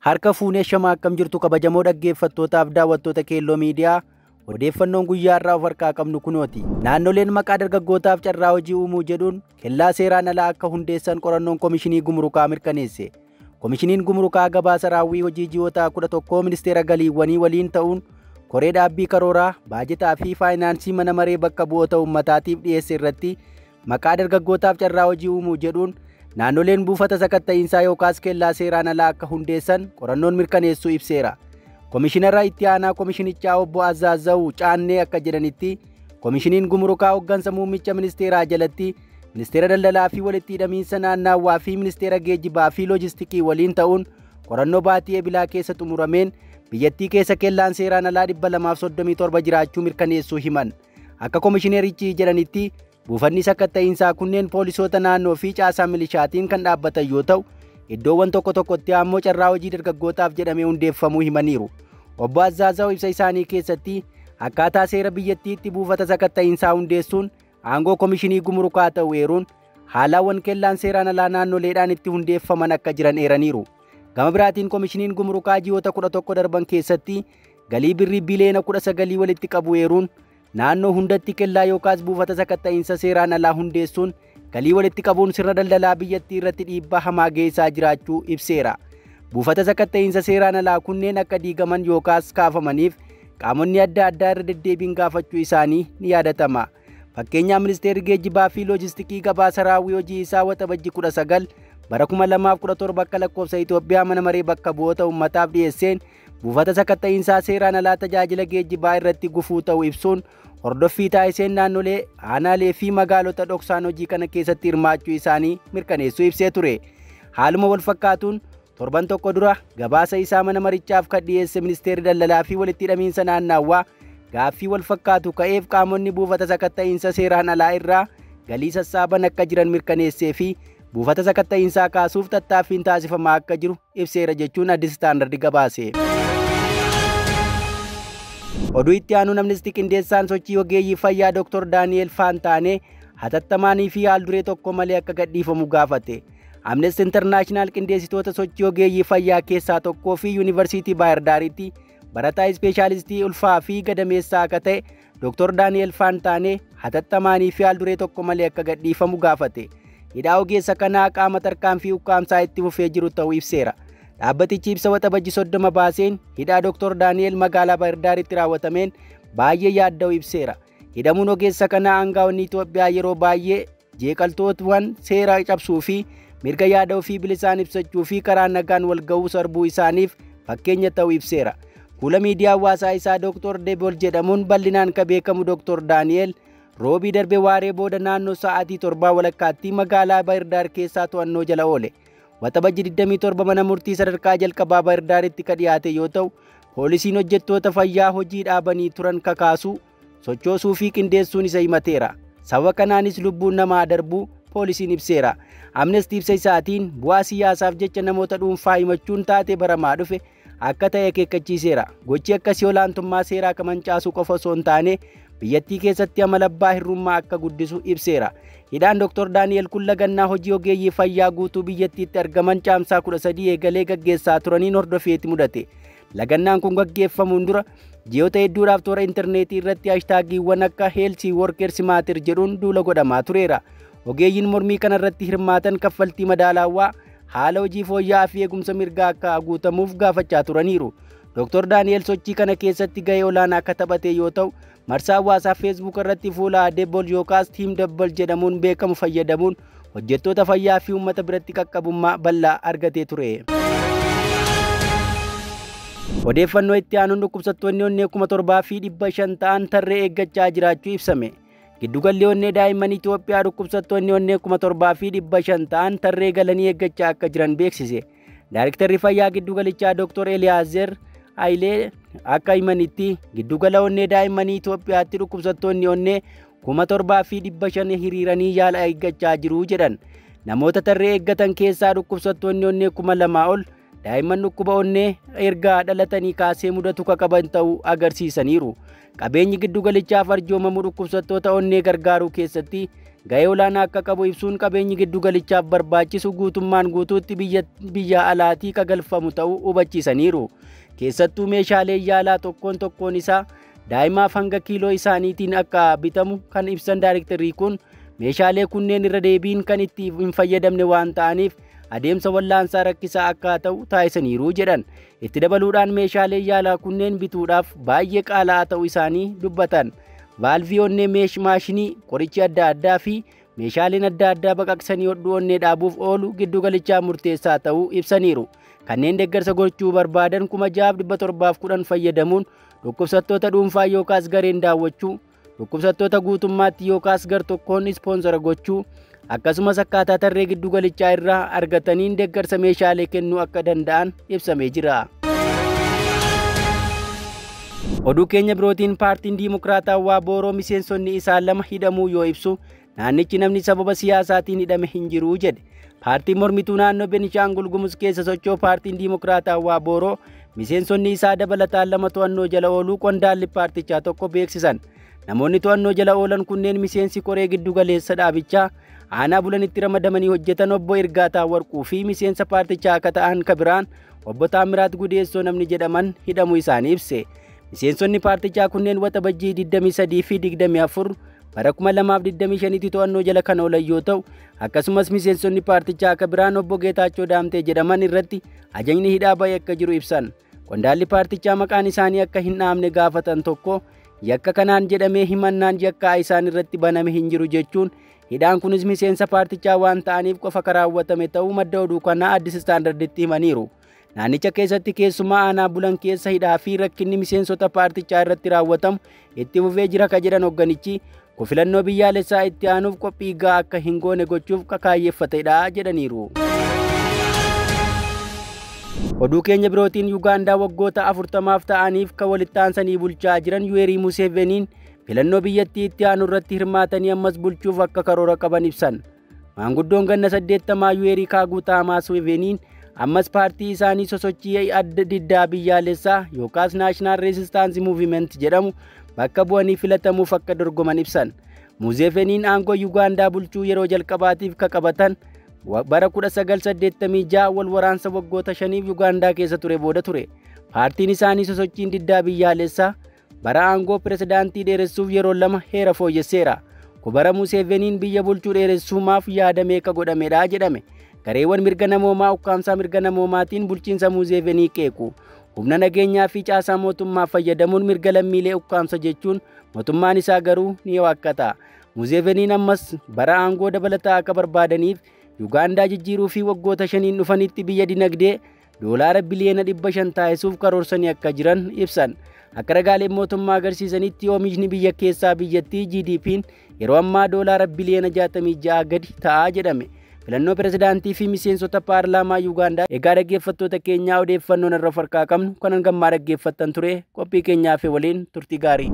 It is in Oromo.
Harka fuunee shamaa akkam jirtu kabajamoo dhaggeeffattootaaf daawwattoota Keelloo Miidiyaa odeeffannoon guyyaa irraa of harkaa qabnu kunooti. Naannoleen maqaa dargaggootaaf carraa hojii uumuu jedhuun kellaa seeraan alaa akka hundeessan qorannoon Komishinii Gumurukaa mirkaneesse. Komishiniin Gumurukaa gabaasa raawwii hojii ji'oota 11 ministeera galiiwwanii waliin ta'uun koree dhaabbii karooraa, baajetaa fi faayinaansii mana maree bakka bu'oota uummataatiif dhiyeesse irratti maqaa dargaggootaaf carraa hojii uumuu jedhuun naannoleen buufata sakatta'iinsaa yookaas kellaa seeraan alaa akka hundeessan qorannoon mirkaneessuu ibseera. Komishinara itti aanaa komishinichaa obbo Azaazawu Caannee akka jedhanitti komishiniin Gumurukaa hooggansa muummicha ministeeraa jalatti ministeera daldalaa fi walitti hidhamiinsa naannaawaa fi ministeera geejjibaa fi loojistikii waliin ta'uun qorannoo baatii ebilaa keessa xumurameen biyyattii keessa kellaan seeraan alaa 237 jiraachuu mirkaneessuu himan. Akka komishinerichi jedhanitti buufanni sakatta'iinsaa kunneen poolisoota naannoo fi caasaa milishaatiin kan dhaabbatan yoo ta'u, iddoowwan tokko tokkotti ammoo carraa hojii dargaggootaaf jedhamee hundeeffamuu himaniiru. Obbo Azaazawu ibsa isaanii keessatti akkaataa seera biyyattiitti buufata sakatta'iinsaa hundeessuun aangoo komishinii Gumurukaa ta'uu eeruun haalawwan kellaan seeraan alaa naannoleedhaan itti hundeeffaman akka jiran eeraniiru. Gama biraatiin komishiniin Gumurukaa ji'oota 11 darban keessatti galii birrii biliyoona 19 walitti qabu eeruun naannoo hundatti kellaa yookaas buufata sakatta'iinsa seeraan alaa hundeessuun galii walitti qabuun sirna daldalaa biyyattii irratti dhiibbaa hamaa geessaa jiraachuu ibseera. Buufata sakatta'iinsa seeraan alaa kunneen akka diigaman yookaas kaafamaniif qaamonni adda addaa irra deddeebiin gaafachuu isaanii ni yaadatama. Fakkeenyaaf ministeerri geejjibaa fi loojistikii gabaasa raawwii hojii isaa waxabajji 19 bara 2017 akka lakkoofsa Itoophiyaa mana maree bakka bu'oota uummataaf dhiyeesseen buufata sakatta'iinsaa seeraan alaa tajaajila geejjibaa irratti gufuu ta'uu ibsuun hordoffii taasiseen naannolee, aanaalee fi magaalota dhoksaan hojii kana keessatti hirmaachuu isaanii mirkaneessuu ibsee ture. Haaluma wal fakkaatuun torban tokko dura gabaasa isaa mana marichaaf kan dhiyeesse ministeerri daldalaa fi walitti hidhamiinsa naannaawaa gaaffii wal fakkaatu ka'eef qaamonni buufata sakatta'iinsa seeraan alaa irraa galii sassaaban akka jiran mirkaneessee fi buufata sakatta'iinsaa kaasuuf tattaaffiin taasifamaa akka jiru ibseera jechuun Addis Istaandard gabaase. Oduu itti aanuun Amnestii qindeessaan sochii ogeeyyii fayyaa Dr. Daani'el Faantaanee hatattamaanii fi haalduree tokko malee akka gadhiifamu gaafate. Amnesty International qindeessitoota sochii ogeeyyii fayyaa keessaa tokkoo fi Yuunivarsiitii Baahir Daaritti barataa ispeeshaalistii ulfaa fi gadameessaa akka ta'e Dr. Daani'el Faantaanee hatattamaanii fi haalduree tokko malee akka gadhiifamu gaafate. Hidhaa ogeessa kanaa qaama tarkaanfii ukkaamsaa itti fufee jiru ta'uu ibseera. Dhaabbatichi ibsa waxabajji 30 baaseen hidhaa Dr. Daani'el magaalaa Baahir Daaritti raawwatameen baay'ee yaadda'uu ibseera. Hidhamuun ogeessa kanaa aangaa'onni Itoophiyaa yeroo baay'ee jeeqaltootawwan seera cabsuu fi mirga yaada ofii bilisaan ibsachuu fi karaa nagaan wal ga'uu sarbuu isaaniif fakkeenya ta'uu ibseera. Fuula miidiyaa hawaasaa isaa Dr. Debol jedhamuun bal'inaan kan beekamu Dr. Daani'el roobii darbe waaree booda naannoo sa'aatii 7 walakkaatti magaalaa Baahir Daar keessaa to'annoo jala oole. Waxabajji 27 mana murtii sadarkaa jalqabaa Baahir Daaritti kan dhiyaate yoo ta'u, poolisiin hojjettoota fayyaa hojii dhaabanii turan kakaasuu, sochoosuu fi qindeessuun isa himateera. Sababa kanaanis lubbuun namaa darbuu poolisiin ibseera. Amnestii ibsa isaatiin bu'aa siyaasaaf jecha namoota dhuunfaa himachuun taatee baramaa dhufe akka ta'e akeekkachiiseera. Gochi akkasii olaantummaa seeraa kan mancaasuu qofa osoo hin taane biyyattii keessatti amala abbaa hirrummaa akka guddisu ibseera. Hidhaan Dr. Daani'el kun lagannaa hojii ogeeyyii fayyaa guutuu biyyattiitti argaman caamsaa 13 eegalee gaggeessaa turaniin hordofeetti mudate. Lagannaan kun gaggeeffamuun dura ji'oota hedduudhaaf toora intarneetii irratti haashtaagiiwwan akka heelsii workers maatir jedhuun duula godhamaa tureera. Ogeeyyiin mormii kana irratti hirmaatan kaffaltii madaalaawaa haala hojii fooyya'aa fi eegumsa mirgaa akka guutamuuf gaafachaa turaniiru. Dr. Daani'el sochii kana keessatti gahee olaanaa akka taphate yoo ta'u, marsaa hawaasaa Facebook irratti fuula Debol yookaas Team Debol jedhamuun beekamu fayyadamuun hojjettoota fayyaa fi uummata biratti qaqqabummaa bal'aa argatee ture. Odeeffannoo itti aanuun dhukkubsattoonni onnee 7,500 ta'an tarree eeggachaa jiraachuu ibsame. Giddugalli onnee daa'imman Itoophiyaa dhukkubsattoonni onnee 7,500 ta'an tarree galanii eeggachaa akka jiran beeksise. Daayiriktarri fayyaa giddugalichaa Dr. Eliyaazer Hayilee akka himanitti giddugala onnee daa'immanii Itoophiyaatti dhukkubsattoonni onnee 7,500 hiriiranii yaala eeggachaa jiru jedhan. Namoota tarree eeggatan keessaa dhukkubsattoonni onnee 2,000 ol daa'imman dhukkuba onnee erga dhalatanii kaasee mudatu qaban ta'uu agarsiisaniiru. Qabeenyi giddugalichaaf arjoomamu dhukkubsattoota onnee gargaaruu keessatti gahee olaanaa akka qabu ibsuun qabeenyi giddugalichaaf barbaachisu guutummaan guutuutti biyya alaatii galfamu ta'uu hubachiisaniiru. Keessattuu meeshaalee yaalaa tokkoon isaa daa'imaaf hanga kiiloo isaaniitiin akka bitamu kan ibsan Daayirektarri kun meeshaalee kunneen irra deebiin kan itti hin fayyadamne waan ta'aniif adeemsa wallaansaa rakkisaa akka ta'u taasisaniiru jedhan. Itti dabaluudhaan meeshaalee yaalaa kunneen bituudhaaf baay'ee qaala'aa ta'uu isaanii dubbatan. Vaalvii onnee maashinii, qorichi adda addaa fi meeshaaleen adda addaa baqaqsanii hodhuu onnee dhaabuuf oolu giddugalichaa murteessaa ta'uu ibsaniiru. Kanneen deeggarsa gochuu barbaadan 6,710 fayyadamuun dhukkubsattoota dhuunfaa yookaas gareen daawwachuu, dhukkubsattoota guutummaatti yookaas gar-tokkoon ispoonsara gochuu, akkasumas akkaataa tarree giddugalichaa irraa argataniin deeggarsa meeshaalee kennuu akka danda'an ibsamee jira. Oduu keenya birootiin paartiin Diimokiraatawaa Booroo miseensonni isaa 2 hidhamuu yoo ibsu naannichi namni sababa siyaasaatiin hidhame hin jiru jedhe. Paartiin mormituu naannoo Beenishaangul Gumuz keessa socho'u paartiin Diimokiraatawaa Booroo miseensonni isaa dabalataan 2 to'annoo jala ooluu qondaalli paartichaa tokko beeksisan. Namoonni to'annoo jala oolan kunneen miseensi koree giddugaleessa dhaabichaa aanaa bulanitti ramadamanii hojjetan obbo Ergaataa Warquu fi miseensa paartichaa akka ta'an kabiraan obbo Taamiraat Gudeessoo namni jedhaman hidhamuu isaanii ibse. Miseensonni paartichaa kunneen waxabajjii 23 fi 24 bara 2025tti to'annoo jala kan oolan yoo ta'u, akkasumas miseensonni paartichaa akka biraan obbo Geetaachoo Daamtee jedhaman irratti ajajni hidhaa ba'ee akka jiru ibsan. Qondaalli paartichaa maqaan isaanii akka hin dhaamne gaafatan tokko yakka kanaan jedhamee himannaan yakkaa isaan irratti baname hin jiru jechuun hidhaan kunis miseensa paartichaa waan ta'aniif qofa raawwatame ta'uu madda oduu kanaa Addis Istaandarditti himaniiru. Naannicha keessatti keessumaa aanaa bulan keessa hidhaa fi rakkinni miseensota paartichaa irratti raawwatamu itti fufee jira ka jedhan hoogganichi filannoo biyyaalessaa itti aanuuf qophii gahaa akka hin goone gochuuf kakaayeffatedha jedhaniiru. Oduu keenya birootiin Yuugaandaa waggoota 40 ta'aniif kan walitti aansanii bulchaa jiran Yuwerii Museveniin filannoo biyyattii itti aanu irratti hirmaatanii ammas bulchuuf akka karoora qaban ibsan. Maanguddoon ganna 80 Yuwerii Kaaguutaa Museveniin ammas paartii isaanii sosochii adda diddaa biyyaalessaa yookaas Naashinaal Reesistaansi Muuvimeent jedhamu bakka bu'anii filatamuuf akka dorgoman ibsan. Museveniin aangoo Yuugaandaa bulchuu yeroo jalqabaatiif qabatan bara 1986 wal waraansa waggoota 5 Yuugaandaa keessa ture booda ture. Paartiin isaanii sosochiin diddaa biyyaalessaa bara aangoo pirezidaantii dheeressuuf yeroo 2 heera fooyyesseera. Bara Museveniin biyya bulchuu dheeressuumaaf yaadamee ka godhamedha jedhame. Gareewwan mirga namoomaa ukkaamsaa mirga namoomaatiin bulchiinsa Musevenii qeequ. Humna nageenyaa fi caasaa mootummaa fayyadamuun mirga lammiilee ukkaamsa jechuun mootummaan isaa garuu ni waakkata. Museveniin ammas bara aangoo dabalataa akka barbaadaniif Yuugaandaa jijjiiruu fi waggoota 5 dhufanitti biyya dinagdee $500 biliyoona taasisuuf karoorsanii akka jiran ibsan. Akka ragaaleen mootummaa agarsiisanitti oomishni biyya keessaa biyyattii GDP'n yeroo ammaa $66 biliyoona gadi ta'aa jedhame. Filannoo pirezidaantii fi miseensota paarlaamaa Yuugaandaa egaa dhaggeeffattoota keenyaa odeeffannoon irra farkaa qabnu kanan gammaa dhaggeeffattan ture qophii keenyaa fi waliin turtii gaarii.